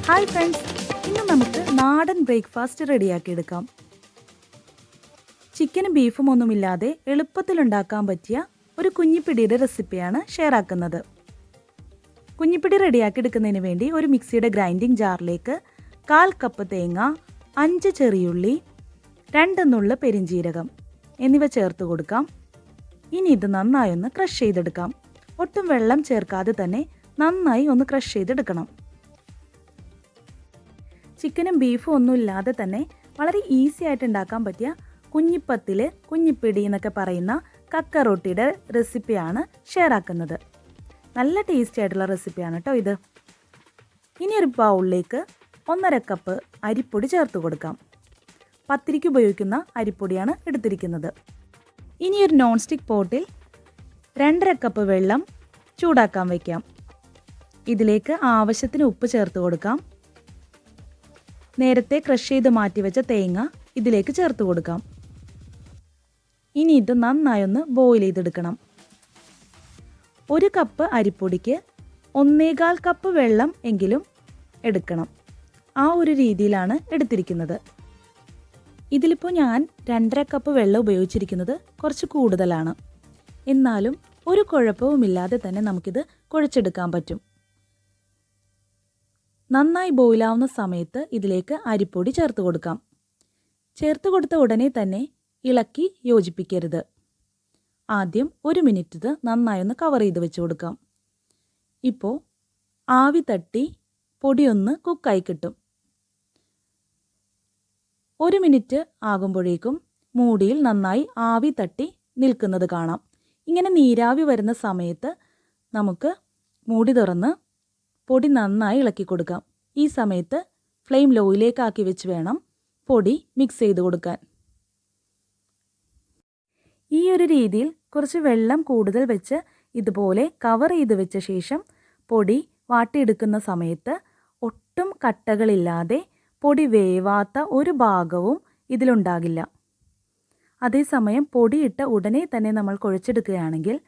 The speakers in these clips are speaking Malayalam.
ഹായ് ഫ്രണ്ട്സ്, ഇന്ന് നമുക്ക് നാടൻ ബ്രേക്ക്ഫാസ്റ്റ് റെഡിയാക്കി എടുക്കാം. ചിക്കനും ബീഫും ഒന്നുമില്ലാതെ എളുപ്പത്തിൽ ഉണ്ടാക്കാൻ പറ്റിയ ഒരു കുഞ്ഞിപ്പിടിയുടെ റെസിപ്പിയാണ് ഷെയർ ആക്കുന്നത്. കുഞ്ഞിപ്പിടി റെഡിയാക്കി എടുക്കുന്നതിന് വേണ്ടി ഒരു മിക്സിയുടെ ഗ്രൈൻഡിംഗ് ജാറിലേക്ക് 1/4 കപ്പ് തേങ്ങ, 5 ചെറിയുള്ളി, 2 നുള്ള് പെരിഞ്ജീരകം എന്നിവ ചേർത്ത് കൊടുക്കാം. ഇനി ഇത് നന്നായി ഒന്ന് ക്രഷ് ചെയ്തെടുക്കാം. ഒട്ടും വെള്ളം ചേർക്കാതെ തന്നെ നന്നായി ഒന്ന് ക്രഷ് ചെയ്തെടുക്കണം. ചിക്കനും ബീഫും ഒന്നും ഇല്ലാതെ തന്നെ വളരെ ഈസി ആയിട്ട് ഉണ്ടാക്കാൻ പറ്റിയ കുഞ്ഞിപ്പത്തിൽ, കുഞ്ഞിപ്പിടി എന്നൊക്കെ പറയുന്ന കക്ക റൊട്ടിയുടെ റെസിപ്പിയാണ് ഷെയർ ആക്കുന്നത്. നല്ല ടേസ്റ്റി ആയിട്ടുള്ള റെസിപ്പിയാണ് കേട്ടോ ഇത്. ഇനി ഒരു ബൗളിലേക്ക് 1/2 കപ്പ് അരിപ്പൊടി ചേർത്ത് കൊടുക്കാം. പത്തിരിക്ക് ഉപയോഗിക്കുന്ന അരിപ്പൊടിയാണ് എടുത്തിരിക്കുന്നത്. ഇനി ഒരു നോൺ സ്റ്റിക്ക് പോട്ടിൽ 2.5 കപ്പ് വെള്ളം ചൂടാക്കാൻ വയ്ക്കാം. ഇതിലേക്ക് ആവശ്യത്തിന് ഉപ്പ് ചേർത്ത് കൊടുക്കാം. നേരത്തെ ക്രഷ് ചെയ്ത് മാറ്റി വെച്ച തേങ്ങ ഇതിലേക്ക് ചേർത്ത് കൊടുക്കാം. ഇനി ഇത് നന്നായി ഒന്ന് ബോയിൽ ചെയ്തെടുക്കണം. 1 കപ്പ് അരിപ്പൊടിക്ക് 1.25 കപ്പ് വെള്ളം എങ്കിലും എടുക്കണം. ആ ഒരു രീതിയിലാണ് എടുത്തിരിക്കുന്നത്. ഇതിലിപ്പോൾ ഞാൻ 2.5 കപ്പ് വെള്ളം ഉപയോഗിച്ചിരിക്കുന്നത് കുറച്ച് കൂടുതലാണ്. എന്നാലും ഒരു കുഴപ്പവുമില്ലാതെ തന്നെ നമുക്കിത് കുഴച്ചെടുക്കാൻ പറ്റും. നന്നായി ബോയിലാവുന്ന സമയത്ത് ഇതിലേക്ക് അരിപ്പൊടി ചേർത്ത് കൊടുക്കാം. ചേർത്ത് കൊടുത്ത ഉടനെ തന്നെ ഇളക്കി യോജിപ്പിക്കരുത്. ആദ്യം 1 മിനിറ്റ് ഇത് നന്നായി ഒന്ന് കവർ ചെയ്ത് വെച്ച് കൊടുക്കാം. ഇപ്പോൾ ആവി തട്ടി പൊടിയൊന്ന് കുക്കായി കിട്ടും. 1 മിനിറ്റ് ആകുമ്പോഴേക്കും മൂടിയിൽ നന്നായി ആവി തട്ടി നിൽക്കുന്നത് കാണാം. ഇങ്ങനെ നീരാവി വരുന്ന സമയത്ത് നമുക്ക് മൂടി തുറന്ന് പൊടി നന്നായി ഇളക്കി കൊടുക്കാം. ഈ സമയത്ത് ഫ്ലെയിം ലോയിലേക്കാക്കി വെച്ച് വേണം പൊടി മിക്സ് ചെയ്ത് കൊടുക്കാൻ. ഈ ഒരു രീതിയിൽ കുറച്ച് വെള്ളം കൂടുതൽ വെച്ച് ഇതുപോലെ കവർ ചെയ്ത് വെച്ച ശേഷം പൊടി വാട്ടിയെടുക്കുന്ന സമയത്ത് ഒട്ടും കട്ടകളില്ലാതെ പൊടി വേവാത്ത ഒരു ഭാഗവും ഇതിലുണ്ടാകില്ല. അതേസമയം പൊടിയിട്ട ഉടനെ തന്നെ നമ്മൾ കുഴച്ചെടുക്കുകയാണെങ്കിൽ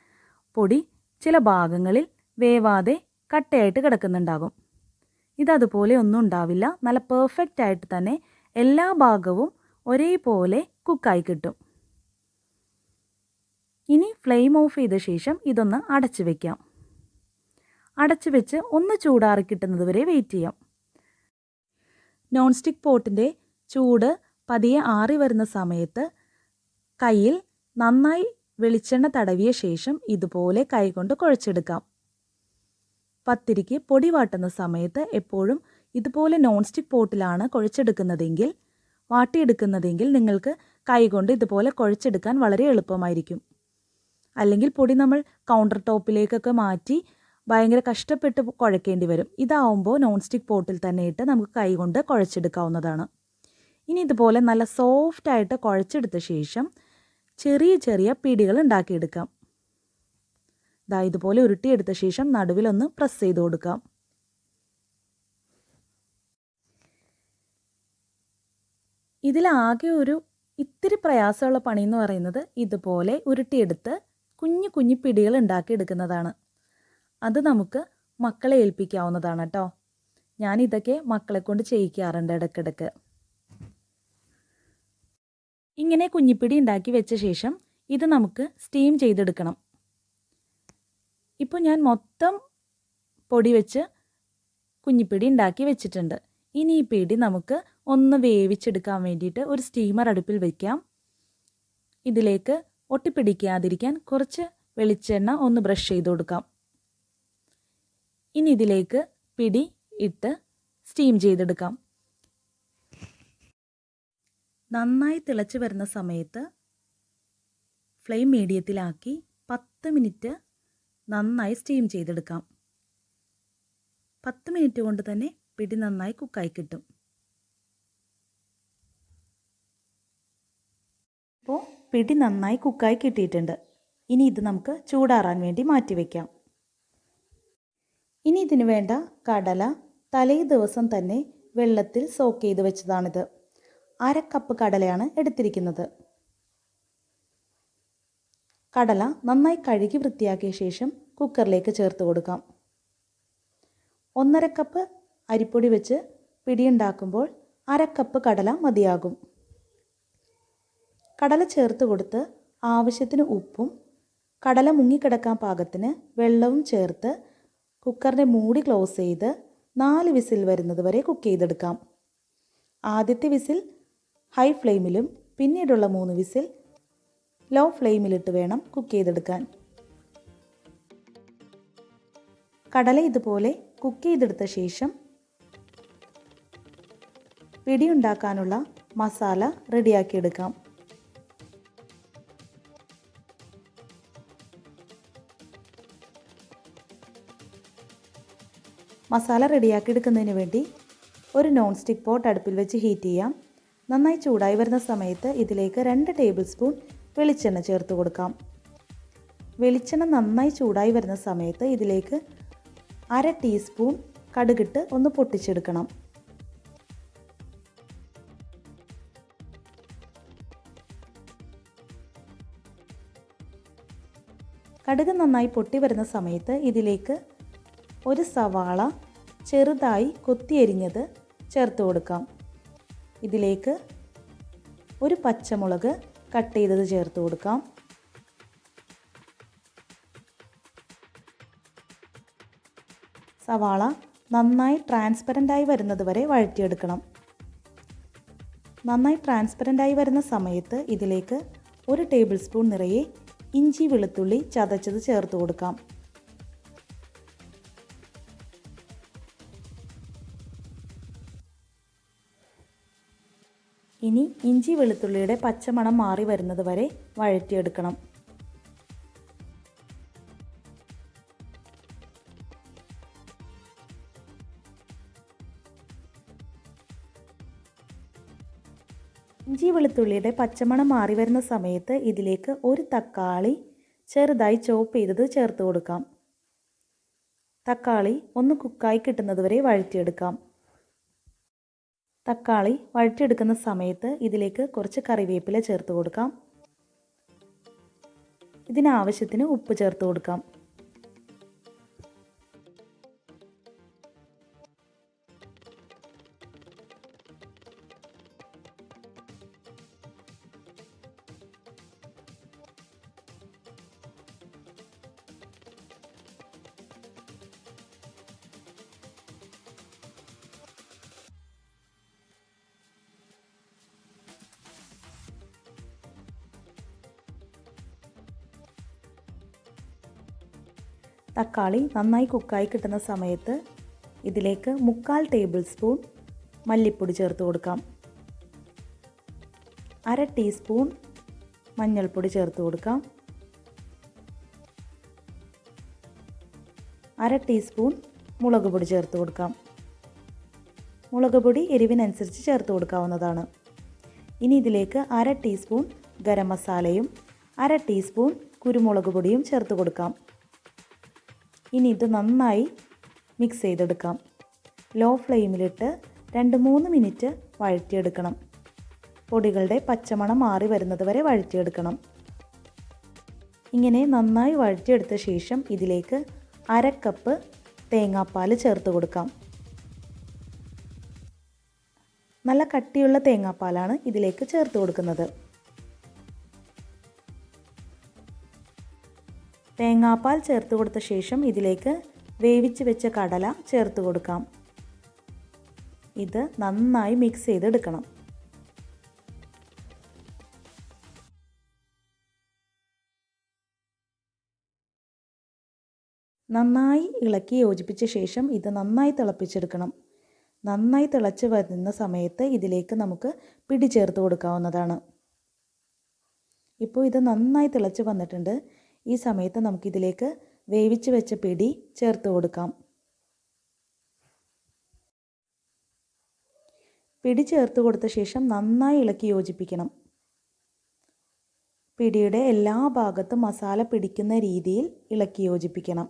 പൊടി ചില ഭാഗങ്ങളിൽ വേവാതെ കട്ടയായിട്ട് കിടക്കുന്നുണ്ടാകും. ഇതതുപോലെ ഒന്നും ഉണ്ടാവില്ല. നല്ല പെർഫെക്റ്റ് ആയിട്ട് തന്നെ എല്ലാ ഭാഗവും ഒരേപോലെ കുക്കായി കിട്ടും. ഇനി ഫ്ലെയിം ഓഫ് ചെയ്ത ശേഷം ഇതൊന്ന് അടച്ചു വയ്ക്കാം. അടച്ചു വെച്ച് ഒന്ന് ചൂടാറി കിട്ടുന്നത് വരെ വെയിറ്റ് ചെയ്യാം. നോൺ സ്റ്റിക്ക് പോട്ടിൻ്റെ ചൂട് പതിയെ ആറി വരുന്ന സമയത്ത് കയ്യിൽ നന്നായി വെളിച്ചെണ്ണ തടവിയ ശേഷം ഇതുപോലെ കൈകൊണ്ട് കുഴച്ചെടുക്കാം. പത്തിരിക്ക് പൊടി വാട്ടുന്ന സമയത്ത് എപ്പോഴും ഇതുപോലെ നോൺ സ്റ്റിക്ക് പോട്ടിലാണ് കുഴച്ചെടുക്കുന്നതെങ്കിൽ വാട്ടിയെടുക്കുന്നതെങ്കിൽ നിങ്ങൾക്ക് കൈകൊണ്ട് ഇതുപോലെ കുഴച്ചെടുക്കാൻ വളരെ എളുപ്പമായിരിക്കും. അല്ലെങ്കിൽ പൊടി നമ്മൾ കൗണ്ടർ ടോപ്പിലേക്കൊക്കെ മാറ്റി ഭയങ്കര കഷ്ടപ്പെട്ട് കുഴക്കേണ്ടി വരും. ഇതാവുമ്പോൾ നോൺ സ്റ്റിക്ക് പോട്ടിൽ തന്നെ ഇട്ട് നമുക്ക് കൈകൊണ്ട് കുഴച്ചെടുക്കാവുന്നതാണ്. ഇനി ഇതുപോലെ നല്ല സോഫ്റ്റായിട്ട് കുഴച്ചെടുത്ത ശേഷം ചെറിയ ചെറിയ പിടികൾ ഉണ്ടാക്കിയെടുക്കാം. ഇതുപോലെ ഉരുട്ടിയെടുത്ത ശേഷം നടുവിലൊന്ന് പ്രസ് ചെയ്ത് കൊടുക്കാം. ഇതിലാകെ ഒരു ഇത്തിരി പ്രയാസമുള്ള പണി എന്ന് പറയുന്നത് ഇതുപോലെ ഉരുട്ടിയെടുത്ത് കുഞ്ഞു കുഞ്ഞു പിടികൾ ഉണ്ടാക്കിയെടുക്കുന്നതാണ്. അത് നമുക്ക് മക്കളെ ഏൽപ്പിക്കാവുന്നതാണ് കേട്ടോ. ഞാനിതൊക്കെ മക്കളെ കൊണ്ട് ചെയ്യിക്കാറുണ്ട് ഇടയ്ക്കിടയ്ക്ക്. ഇങ്ങനെ കുഞ്ഞിപ്പിടി ഉണ്ടാക്കി വെച്ച ശേഷം ഇത് നമുക്ക് സ്റ്റീം ചെയ്തെടുക്കണം. ഇപ്പോൾ ഞാൻ മൊത്തം പൊടി വെച്ച് കുഞ്ഞിപ്പിടി ഉണ്ടാക്കി വെച്ചിട്ടുണ്ട്. ഇനി ഈ പിടി നമുക്ക് ഒന്ന് വേവിച്ചെടുക്കാൻ വേണ്ടിയിട്ട് ഒരു സ്റ്റീമർ അടുപ്പിൽ വയ്ക്കാം. ഇതിലേക്ക് ഒട്ടിപ്പിടിക്കാതിരിക്കാൻ കുറച്ച് വെളിച്ചെണ്ണ ഒന്ന് ബ്രഷ് ചെയ്ത് കൊടുക്കാം. ഇനി ഇതിലേക്ക് പിടി ഇട്ട് സ്റ്റീം ചെയ്തെടുക്കാം. നന്നായി തിളച്ച് വരുന്ന സമയത്ത് ഫ്ലെയിം മീഡിയത്തിലാക്കി 10 മിനിറ്റ് നന്നായി സ്റ്റീം ചെയ്തെടുക്കാം. 10 മിനിറ്റ് കൊണ്ട് തന്നെ പിടി നന്നായി കുക്കായി കിട്ടും. ഇപ്പോൾ പിടി നന്നായി കുക്കായി കിട്ടിയിട്ടുണ്ട്. ഇനി ഇത് നമുക്ക് ചൂടാറാൻ വേണ്ടി മാറ്റി വയ്ക്കാം. ഇനി ഇതിന് വേണ്ട കടല തലേ ദിവസം തന്നെ വെള്ളത്തിൽ സോക്ക് ചെയ്ത് വെച്ചതാണിത്. 1/2 കപ്പ് കടലയാണ് എടുത്തിരിക്കുന്നത്. കടല നന്നായി കഴുകി വൃത്തിയാക്കിയ ശേഷം കുക്കറിലേക്ക് ചേർത്ത് കൊടുക്കാം. 1.5 കപ്പ് അരിപ്പൊടി വെച്ച് പിടി ഉണ്ടാക്കുമ്പോൾ 1/2 കപ്പ് കടല മതിയാകും. കടല ചേർത്ത് കൊടുത്ത് ആവശ്യത്തിന് ഉപ്പും കടല മുങ്ങിക്കിടക്കാൻ പാകത്തിന് വെള്ളവും ചേർത്ത് കുക്കറിൻ്റെ മൂടി ക്ലോസ് ചെയ്ത് 4 വിസിൽ വരുന്നത് വരെ കുക്ക് ചെയ്തെടുക്കാം. ആദ്യത്തെ വിസിൽ ഹൈ ഫ്ലെയിമിലും പിന്നീടുള്ള 3 വിസിൽ ലോ ഫ്ലെയിമിലിട്ട് വേണം കുക്ക് ചെയ്തെടുക്കാൻ. കടല ഇതുപോലെ കുക്ക് ചെയ്തെടുത്ത ശേഷം പിടി ഉണ്ടാക്കാനുള്ള മസാല റെഡിയാക്കിയെടുക്കാം. മസാല റെഡിയാക്കിയെടുക്കുന്നതിന് വേണ്ടി ഒരു നോൺ സ്റ്റിക്ക് പോട്ട് അടുപ്പിൽ വെച്ച് ഹീറ്റ് ചെയ്യാം. നന്നായി ചൂടായി വരുന്ന സമയത്ത് ഇതിലേക്ക് 2 ടേബിൾ സ്പൂൺ വെളിച്ചെണ്ണ ചേർത്ത് കൊടുക്കാം. വെളിച്ചെണ്ണ നന്നായി ചൂടായി വരുന്ന സമയത്ത് ഇതിലേക്ക് 1/2 ടീസ്പൂൺ കടുകിട്ട് ഒന്ന് പൊട്ടിച്ചെടുക്കണം. കടുക് നന്നായി പൊട്ടി വരുന്ന സമയത്ത് ഇതിലേക്ക് ഒരു സവാള ചെറുതായി കൊത്തിയരിഞ്ഞത് ചേർത്ത് കൊടുക്കാം. ഇതിലേക്ക് ഒരു പച്ചമുളക് കട്ട് ചെയ്തത് ചേർത്ത് കൊടുക്കാം. സവാള നന്നായി ട്രാൻസ്പെറൻ്റായി വരുന്നത് വരെ വഴറ്റിയെടുക്കണം. നന്നായി ട്രാൻസ്പെറൻ്റായി വരുന്ന സമയത്ത് ഇതിലേക്ക് 1 ടേബിൾ സ്പൂൺ നിറയെ ഇഞ്ചി വെളുത്തുള്ളി ചതച്ചത് ചേർത്ത് കൊടുക്കാം. ഇനി ഇഞ്ചി വെളുത്തുള്ളിയുടെ പച്ചമണം മാറി വരുന്നത് വരെ വഴറ്റിയെടുക്കണം. ഇഞ്ചി വെളുത്തുള്ളിയുടെ പച്ചമണം മാറി വരുന്ന സമയത്ത് ഇതിലേക്ക് ഒരു തക്കാളി ചെറുതായി ചോപ്പ് ചെയ്തത് ചേർത്ത് കൊടുക്കാം. തക്കാളി ഒന്ന് കുക്കായി കിട്ടുന്നത് വരെ വഴറ്റിയെടുക്കാം. തക്കാളി വഴറ്റിയെടുക്കുന്ന സമയത്ത് ഇതിലേക്ക് കുറച്ച് കറിവേപ്പില ചേർത്ത് കൊടുക്കാം. ഇതിനാവശ്യത്തിന് ഉപ്പ് ചേർത്ത് കൊടുക്കാം. തക്കാളി നന്നായി കുക്കായി കിട്ടുന്ന സമയത്ത് ഇതിലേക്ക് 3/4 ടേബിൾ സ്പൂൺ മല്ലിപ്പൊടി ചേർത്ത് കൊടുക്കാം. 1/2 ടീസ്പൂൺ മഞ്ഞൾപ്പൊടി ചേർത്ത് കൊടുക്കാം. 1/2 ടീസ്പൂൺ മുളക് പൊടി ചേർത്ത് കൊടുക്കാം. മുളക് പൊടി എരിവിനനുസരിച്ച് ചേർത്ത് കൊടുക്കാവുന്നതാണ്. ഇനി ഇതിലേക്ക് 1/2 ടീസ്പൂൺ ഗരം മസാലയും 1/2 ടീസ്പൂൺ കുരുമുളക് പൊടിയും ചേർത്ത് കൊടുക്കാം. ഇനി ഇത് നന്നായി മിക്സ് ചെയ്തെടുക്കാം. ലോ ഫ്ലെയിമിലിട്ട് 2-3 മിനിറ്റ് വഴറ്റിയെടുക്കണം. പൊടികളുടെ പച്ചമണം മാറി വരുന്നത് വരെ വഴറ്റിയെടുക്കണം. ഇങ്ങനെ നന്നായി വഴറ്റിയെടുത്ത ശേഷം ഇതിലേക്ക് 1/2 കപ്പ് തേങ്ങാപ്പാൽ ചേർത്ത് കൊടുക്കാം. നല്ല കട്ടിയുള്ള തേങ്ങാപ്പാലാണ് ഇതിലേക്ക് ചേർത്ത് കൊടുക്കുന്നത്. തേങ്ങാപ്പാൽ ചേർത്ത് കൊടുത്ത ശേഷം ഇതിലേക്ക് വേവിച്ച് വെച്ച കടല ചേർത്ത് കൊടുക്കാം. ഇത് നന്നായി മിക്സ് ചെയ്തെടുക്കണം. നന്നായി ഇളക്കി യോജിപ്പിച്ച ശേഷം ഇത് നന്നായി തിളപ്പിച്ചെടുക്കണം. നന്നായി തിളച്ച് വരുന്ന സമയത്ത് ഇതിലേക്ക് നമുക്ക് പിടി ചേർത്ത് കൊടുക്കാവുന്നതാണ്. ഇപ്പോൾ ഇത് നന്നായി തിളച്ച് വന്നിട്ടുണ്ട്. ഈ സമയത്ത് നമുക്കിതിലേക്ക് വേവിച്ച് വെച്ച പിടി ചേർത്ത് കൊടുക്കാം. പിടി ചേർത്ത് കൊടുത്ത ശേഷം നന്നായി ഇളക്കി യോജിപ്പിക്കണം. പിടിയുടെ എല്ലാ ഭാഗത്തും മസാല പിടിക്കുന്ന രീതിയിൽ ഇളക്കി യോജിപ്പിക്കണം.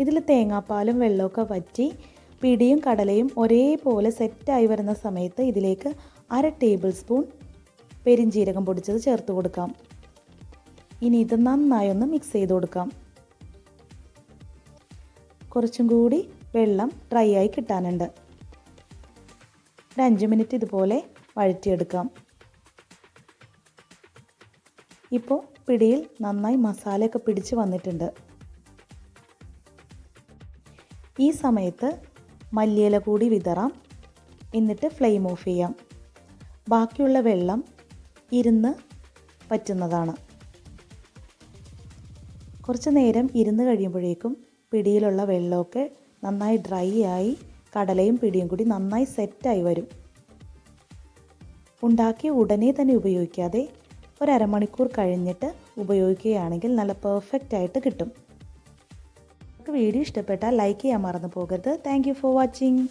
ഇതിൽ തേങ്ങാപ്പാലും വെള്ളമൊക്കെ വറ്റി പിടിയും കടലയും ഒരേപോലെ സെറ്റായി വരുന്ന സമയത്ത് ഇതിലേക്ക് 1/2 ടേബിൾ സ്പൂൺ പെരിഞ്ജീരകം പൊടിച്ചത് ചേർത്ത് കൊടുക്കാം. ഇനി ഇത് നന്നായി ഒന്ന് മിക്സ് ചെയ്ത് കൊടുക്കാം. കുറച്ചും കൂടി വെള്ളം ഡ്രൈ ആയി കിട്ടാനുണ്ട്. ഒരു 5 മിനിറ്റ് ഇതുപോലെ വഴറ്റിയെടുക്കാം. ഇപ്പോൾ പിടിയിൽ നന്നായി മസാലയൊക്കെ പിടിച്ച് വന്നിട്ടുണ്ട്. ഈ സമയത്ത് മല്ലിയില കൂടി വിതറാം. എന്നിട്ട് ഫ്ലെയിം ഓഫ് ചെയ്യാം. ബാക്കിയുള്ള വെള്ളം ഇരുന്ന് പറ്റുന്നതാണ്. കുറച്ച് നേരം ഇരുന്ന് കഴിയുമ്പോഴേക്കും പിടിയിലുള്ള വെള്ളമൊക്കെ നന്നായി ഡ്രൈ ആയി കടലയും പിടിയും കൂടി നന്നായി സെറ്റായി വരും. ഉണ്ടാക്കി ഉടനെ തന്നെ ഉപയോഗിക്കാതെ ഒരു അരമണിക്കൂർ കഴിഞ്ഞിട്ട് ഉപയോഗിക്കുകയാണെങ്കിൽ നല്ല പെർഫെക്റ്റ് ആയിട്ട് കിട്ടും. വീഡിയോ ഇഷ്ടപ്പെട്ടാൽ ലൈക്ക് ചെയ്യാൻ മറന്നു പോകരുത്. Thank you for watching.